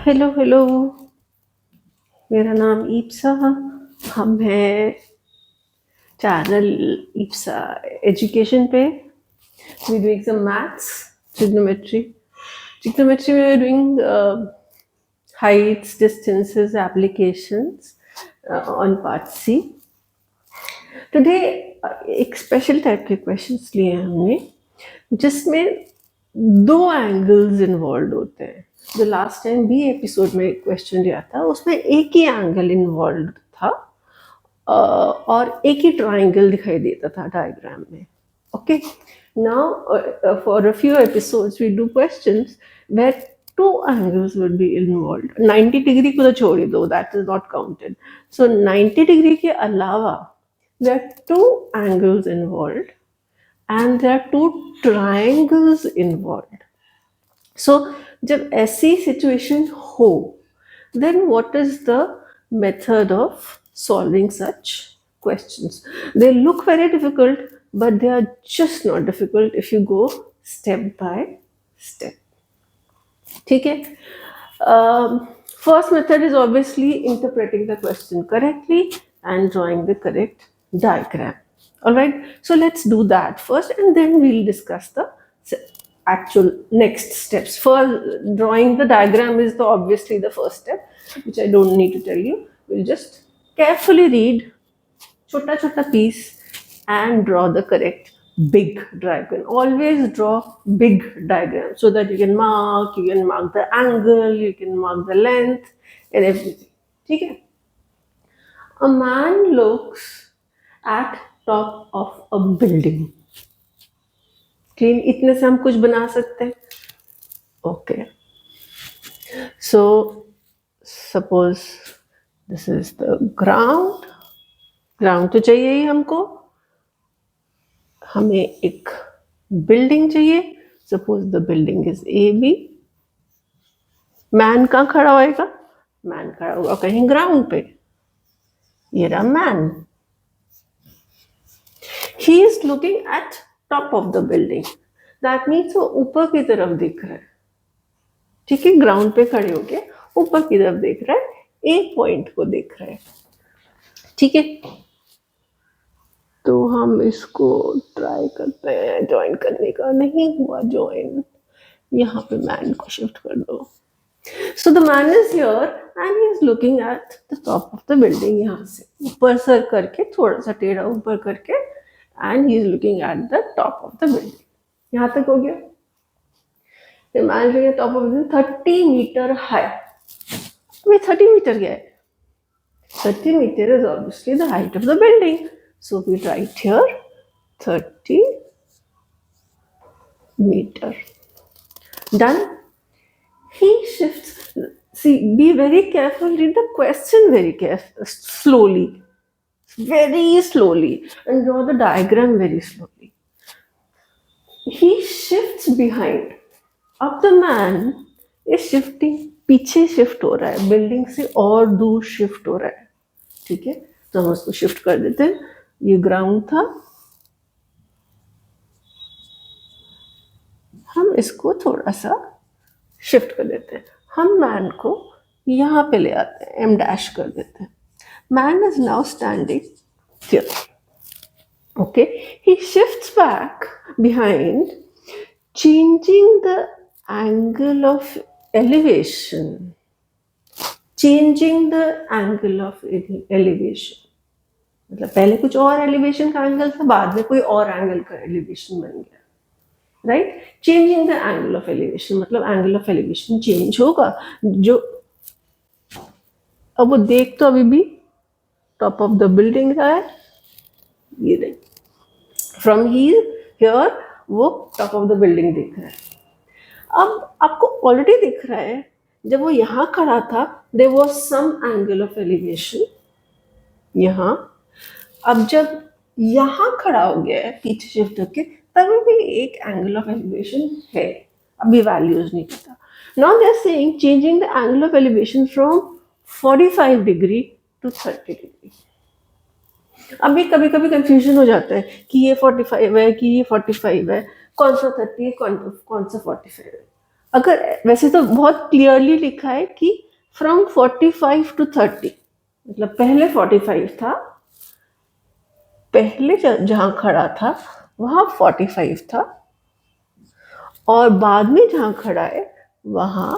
Hello hello. मेरा नाम ईप्सा। हम हैं चैनल ईप्सा एजुकेशन पे। We doing some maths, trigonometry. Trigonometry we are doing heights, distances, applications on part C. Today एक special type के questions लिए हैं हमने, जिसमें दो एंगल्स इन्वॉल्व होते हैं। जो लास्ट टाइम भी एपिसोड में क्वेश्चन लिया था, उसमें एक ही एंगल इन्वॉल्व था और एक ही ट्राइंगल दिखाई देता था डायग्राम में। Okay, now for a few episodes we do questions where two angles would be involved. 90 degree को तो छोड़ ही दो, that is not counted. So 90 degree के अलावा there are two angles involved and there are two triangles involved. So जब ऐसी situation हो, then what is the method of solving such questions? They look very difficult, but they are just not difficult if you go step by step. ठीक है? First method is obviously interpreting the question correctly and drawing the correct diagram. All right, so let's do that first and then we'll discuss the actual next steps. First, drawing the diagram is obviously the first step, which I don't need to tell you. We'll just carefully read chota chota piece and draw the correct big diagram. Always draw big diagram so that you can mark the angle, you can mark the length and everything. Okay? A man looks at top of a building. Clean, इतने से हम कुछ बना सकते हैं. Okay, so suppose this is the ground. Ground तो चाहिए ही हमको. हमें एक बिल्डिंग चाहिए. Suppose the building is A B. Man कहाँ खड़ा होएगा? मैन खड़ा होगा कहीं ग्राउंड पे. ये रहा man. He is looking eight top of the building. That means वो ऊपर की तरफ देख रहा है. ठीक है, ग्राउंड पे खड़े होके ऊपर की तरफ देख रहा है. एक पॉइंट को देख रहा है. ठीक है, तो हम इसको ट्राई करते हैं ज्वाइन करने का. नहीं हुआ ज्वाइन. यहाँ पे मैन को शिफ्ट कर दो. So the man is here and he is looking at the top of the building. यहाँ से ऊपर सर करके, थोड़ा सा टेढ़ा ऊपर करके, and he is looking at the top of the building. यहाँ तक हो गया. The man is top of the 30 metre high. अभी 30 मीटर क्या है? 30 meter is obviously the height of the building. So we write here 30 meter. Done. He shifts. See, be very careful. Read the question very slowly. Very slowly. And draw the diagram very slowly. He shifts behind. अब the man is shifting. पीछे shift हो रहा है, building से और दूर shift हो रहा है. ठीक है, तो हम उसको शिफ्ट कर देते हैं. ये ग्राउंड था, हम इसको थोड़ा सा शिफ्ट कर देते हैं. हम मैन को यहाँ पे ले आते हैं, एम डैश कर देते हैं. Man is now standing here. Okay, he shifts back behind, changing the angle of elevation. Changing the angle of elevation. मतलब पहले कुछ और एलिवेशन का एंगल था, बाद में कोई और एंगल का एलिवेशन बन गया. Right? Changing the angle of elevation मतलब एंगल ऑफ एलिवेशन चेंज होगा. जो अब वो देख तो अभी भी टॉप ऑफ द बिल्डिंग रहा है. ये देख, फ्रॉम हियर वो टॉप ऑफ द बिल्डिंग देख रहा है. अब आपको ऑलरेडी दिख रहा है, जब वो यहाँ खड़ा था there was some angle of elevation यहाँ. अब जब यहाँ खड़ा हो गया है पीछे शिफ्ट होके, तभी भी एक एंगल ऑफ एलिवेशन है. अभी वैल्यूज नहीं पता. Now they are saying changing the angle of elevation from 45 degree to 30 degree. अभी कभी कभी कंफ्यूजन हो जाता है कि ये 45 है कि ये 45 है, कौन सा 30 है, कौन सा 45 है. अगर वैसे तो बहुत क्लियरली लिखा है कि फ्रॉम 45 to 30, मतलब पहले 45 था, पहले जहां खड़ा था वहां 45 था, और बाद में जहां खड़ा है वहां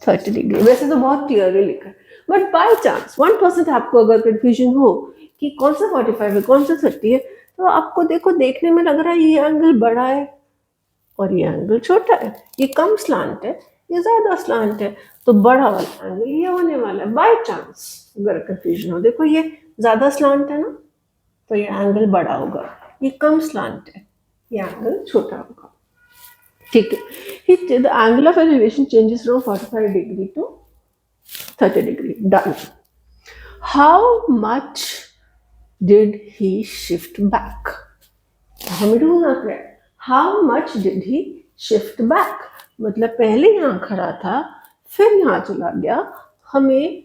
30 डिग्री। वैसे तो बहुत क्लियरली लिखा है, बट बाय चांस 1% आपको अगर कंफ्यूजन हो कि कौन सा 45 है कौन सा 30 है, तो आपको देखो देखने में लग रहा है ये एंगल बड़ा है और ये एंगल छोटा है, ये कम स्लांट है ये ज्यादा स्लांट है, तो बड़ा वाला एंगल ये होने वाला है। बाय चांस अगर कंफ्यूजन हो, देखो ये ज्यादा स्लांट है ना, तो ये एंगल बड़ा होगा, ये कम स्लांट है ये एंगल छोटा होगा। ठीक है, the angle of elevation changes from 45 degree to 30 degree. Done. How much did he shift back? हमें ढूंढना है how much did he shift back, मतलब पहले यहां खड़ा था फिर यहां चला गया, हमें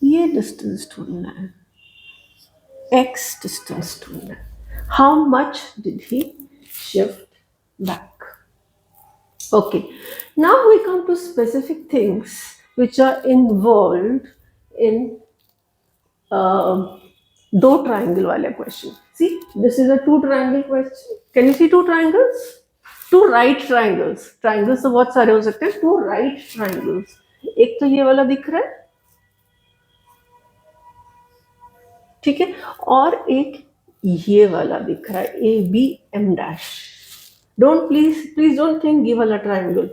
ये डिस्टेंस ढूंढना है, x डिस्टेंस ढूंढना है। How much did he shift back? Okay, now we come to specific things which are involved in दो triangle वाले question. See, this is a two triangle question. Can you see two triangles? Two right triangles. Triangles तो बहुत सारे हो सकते हैं. Two right triangles. एक तो ये वाला दिख रहा है, ठीक है, और एक ये वाला दिख रहा है, A B M dash. Don't please don't think ये वाला triangle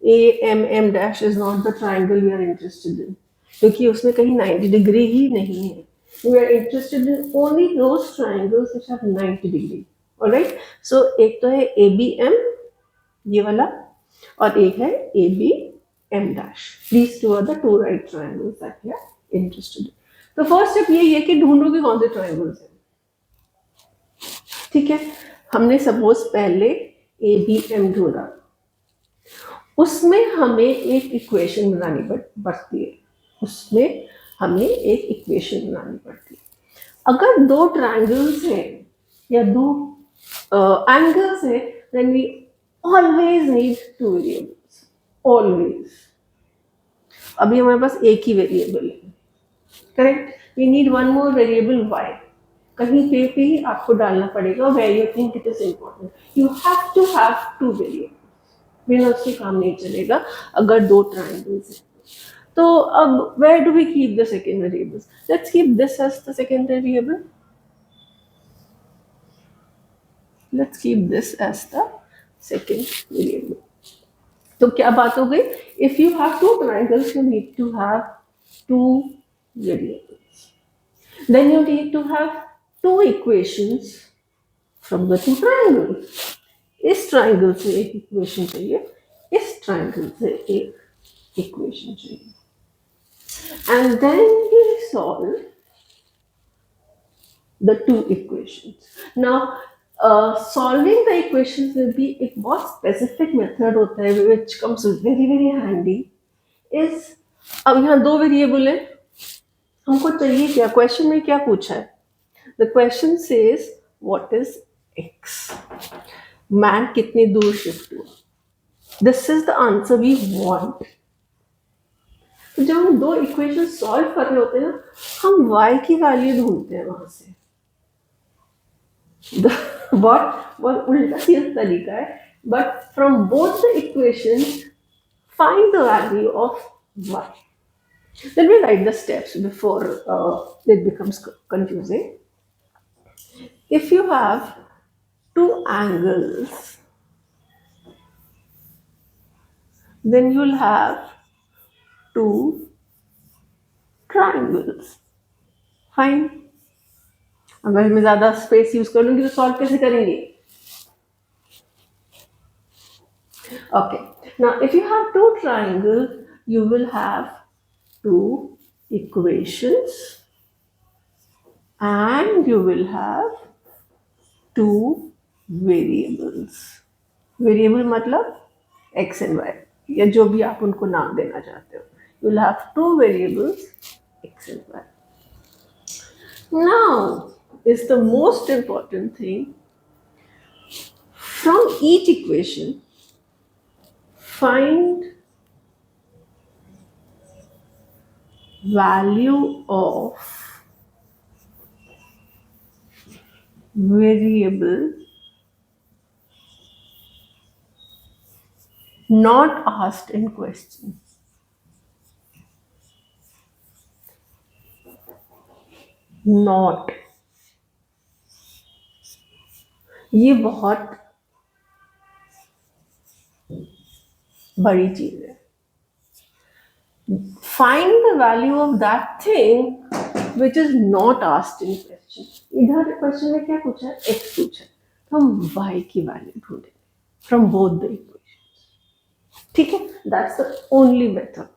AMM dash is not the triangle we are interested in, क्योंकि उसमें कहीं 90 डिग्री ही नहीं है. We are interested in only those triangles which have 90 degree. Alright, so एक तो है ABM ये वाला, और एक है ABM dash. These two are the two right triangles that we are interested in. तो फर्स्ट स्टेप ये है कि ढूंढो कि कौन से ट्राइंगल्स हैं. ठीक है, हमने सपोज पहले ABM ढूंढा, उसमें हमें एक इक्वेशन बनानी पड़ती है, उसमें हमें एक इक्वेशन बनानी पड़ती है. अगर दो ट्रायंगल्स हैं या दो एंगल्स हैं, then we always need two variables. Always. अभी हमारे पास एक ही वेरिएबल है, correct. We need one more variable y. कहीं पे भी आपको डालना पड़ेगा where you think it is important. You have to have two variable, बिना उसके काम नहीं चलेगा अगर दो ट्रायंगल्स हैं. तो अब where do we keep the second variables? Let's keep this as the second variable. Let's keep this as the second variable. तो क्या बात हो गई? If you have two triangles you need to have two variables. Then you need to have two equations from the two triangles. इस triangle से एक equation चाहिए, इस ट्रायंगल से एक इक्वेशन चाहिए, and then we solve the two equations. Now solving the equations will be एक बहुत स्पेसिफिक मेथड होता है which comes very very handy. Is अब यहाँ दो वेरिएबल है, हमको चाहिए क्या? क्वेश्चन में क्या पूछा है? The question says what is x. Man कितनी दूर शिफ्ट हुआ? This is the answer we want. तो जब हम दो इक्वेशन सॉल्व कर रहे होते हैं ना, हम y की वैल्यू ढूंढते हैं वहां से. बहुत उल्टा सीधा तरीका है, but from both the equation find the value of y. Let me write the steps before it becomes confusing. If you have two angles, then you'll have two triangles. Fine. अगर मैं ज्यादा स्पेस यूज कर लूंगी तो solve कैसे करेंगे? Okay. Now, if you have two triangles, you will have two equations, and you will have two variables. Variable मतलब x and y, या जो भी आप उनको नाम देना चाहते हो. You will have two variables x and y. Now is the most important thing. From each equation, find value of variable not asked in question. Not, ये बहुत बड़ी चीज है. Find the value of that thing which is not asked in question. इधर question में क्या पूछा है? x पूछा है, तो हम y की वैल्यू ढूंढेंगे from both the equations. ठीक है, that's the only method.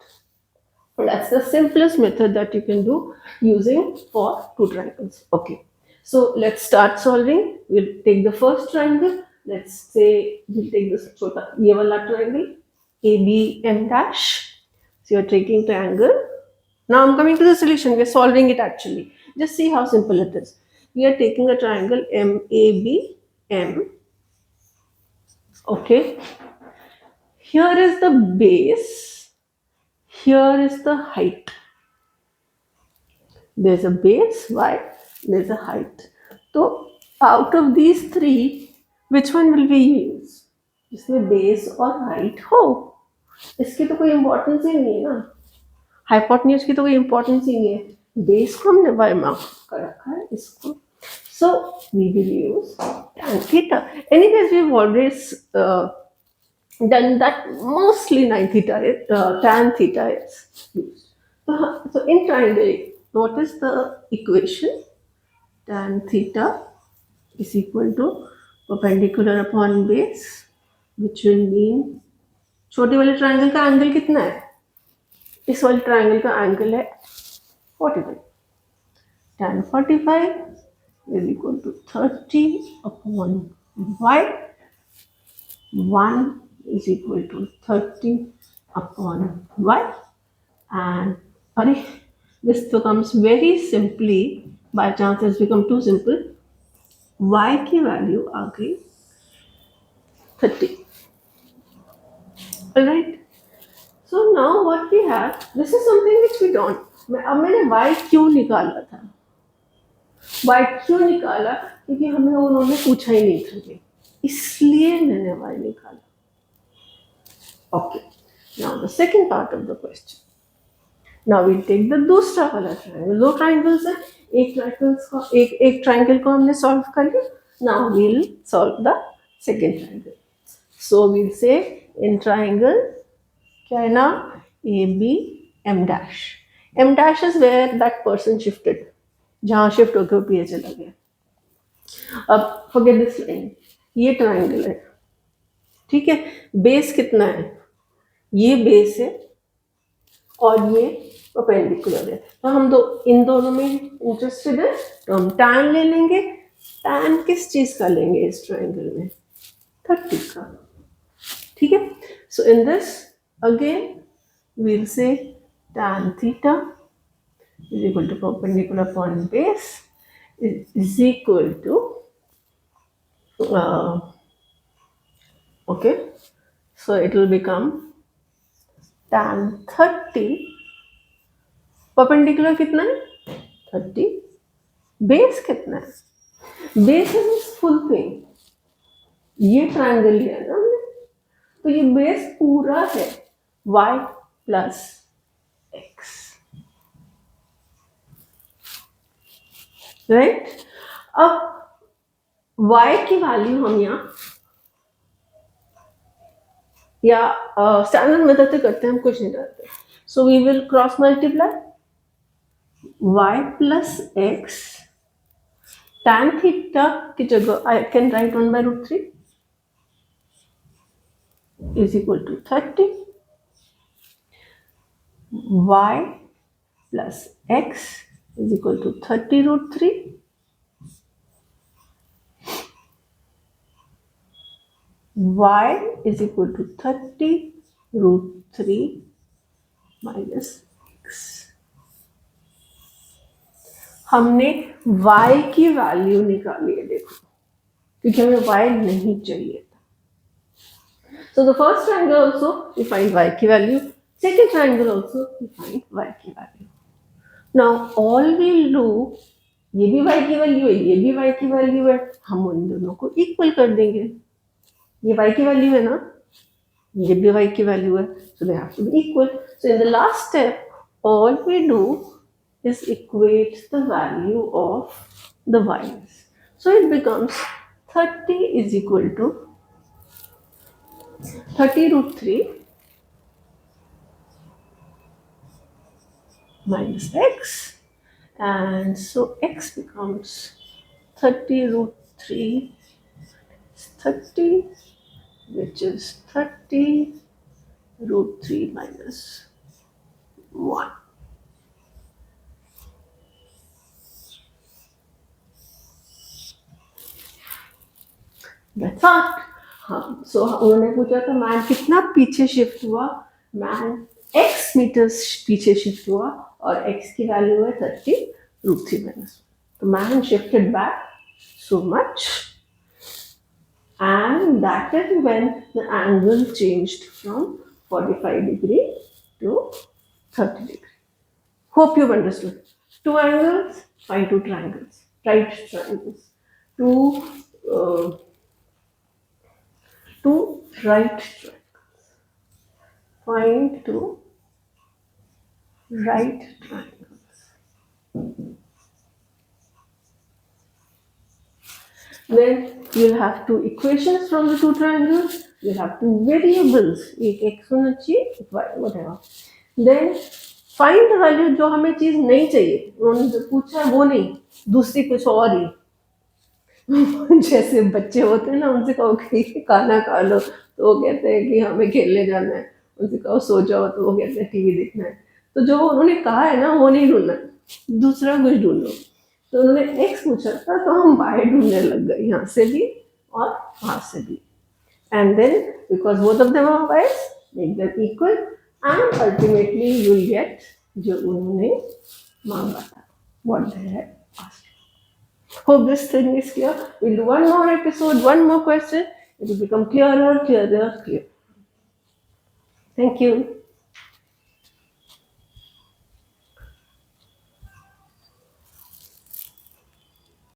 That's the simplest method that you can do using for two triangles. Okay, so let's start solving. We'll take the first triangle. Let's say we'll take this chota ye wala triangle ABM dash. So you're taking triangle. Now I'm coming to the solution. We're solving it actually. Just see how simple it is. We are taking a triangle MABM. Okay. Here is the base. Here is the height. There's a base, y, there's a height. So out of these three, which one will we use? जिसमें base और height हो. इसकी तो कोई importance ही नहीं है ना. Hypotenuse की तो कोई इम्पोर्टेंस ही नहीं है. बेस को हमने y मार्क कर रखा है इसको. So we will use tan theta. Anyways, we've always done that. Mostly tan theta is used. So in triangle, what is the equation? Tan theta is equal to perpendicular upon base, which will mean छोटे वाले triangle का angle कितना है? इस वाले triangle का angle है 45. Tan 45 is equal to 30 upon y. 1 is equal to 30 upon y. And this becomes very simply, by chance it's become too simple, y की वैल्यू आ गई 30. Alright, so now what we have, this is something which we don't. अब मैंने y क्यों निकाला था? y क्यों निकाला? क्योंकि हमें उन्होंने पूछा ही नहीं था कि, इसलिए मैंने y निकाला. Okay, now the second part of the question. Now we'll take the दूसरा वाला triangle. दो triangles है, एक triangle को हमने solve कर लिया. Now we'll solve the second triangle. So we'll say in triangle क्या है ना, AB M dash. M dash is where that person shifted. जहाँ शिफ्ट होकर वो पीछे चला गया. अब forget this line. ये ट्राइंगल है, ठीक है. बेस कितना है? ये बेस है और ये परपेंडिकुलर है. तो हम इन दोनों में इंटरेस्टेड है, तो हम tan ले लेंगे. tan किस चीज का लेंगे इस ट्राइंगल में? 30 का. ठीक है. So in this again we'll say tan theta is equal to perpendicular upon base is equal to okay, so it will become tan 30. Perpendicular कितना है? 30. बेस कितना है? Base is full thing. ये ट्रायंगल लिया ना हमने, तो ये बेस पूरा है y प्लस x. राइट. अब y की वैल्यू हम यहाँ या स्टैंडर्ड मेथड से करते हैं, हम कुछ नहीं करते. So we will cross multiply y plus x. tan theta की जगह I can write 1/√3 is equal to 30. y plus x is equal to 30√3. y is equal to 30√3 minus x. हमने y की वैल्यू निकाली है, देखो, क्योंकि हमें y नहीं चाहिए था. So the first triangle also we find y की value. Second triangle also we find y की value. Now all we'll do, ये भी y की वैल्यू है, ये भी y की वैल्यू है, हम उन दोनों को इक्वल कर देंगे. ये y की वैल्यू है ना, ये भी y की वैल्यू है, so they have to be equal. So in the last step, all we do is equate the value of the y's. So it becomes 30 is equal to 30 root 3 minus x, and so x becomes 30 root 3 is 30, which is 30 root 3 minus 1. That's all. हाँ, so उन्होंने पूछा था man कितना पीछे shift हुआ. Man x metres पीछे shift हुआ और x की वैल्यू है 30 रूट 3 माइनस. तो man shifted back so much, and that is when the angle changed from 45 degree to 30 degree. Hope you've understood. Two angles, find two triangles, right triangles. Two right triangles. Find two right triangles. Then you'll have two equations from the two triangles. You'll have two variables, एक x होना चाहिए, एक y, whatever. Then find the value जो हमें चीज नहीं चाहिए. उन्होंने जो पूछा वो नहीं, दूसरी कुछ और ही. जैसे बच्चे होते हैं ना, उनसे कहो कि खाना खा लो तो वो कहते हैं कि हमें खेलने जाना है. उनसे कहो सो जाओ तो वो कहते हैं टीवी देखना है. तो जो उन्होंने कहा है ना वो नहीं ढूंढना, दूसरा कुछ ढूंढो. तो उन्होंने x पूछा था तो हम y ढूंढने लग गए, यहाँ से भी और वहाँ से भी. And then because both of them are y's, make them equal, and ultimately you will get जो उन्होंने मांगा था, what they had asked. Hope this thing is clear. We'll do one more episode, one more question. It will become clearer. Thank you.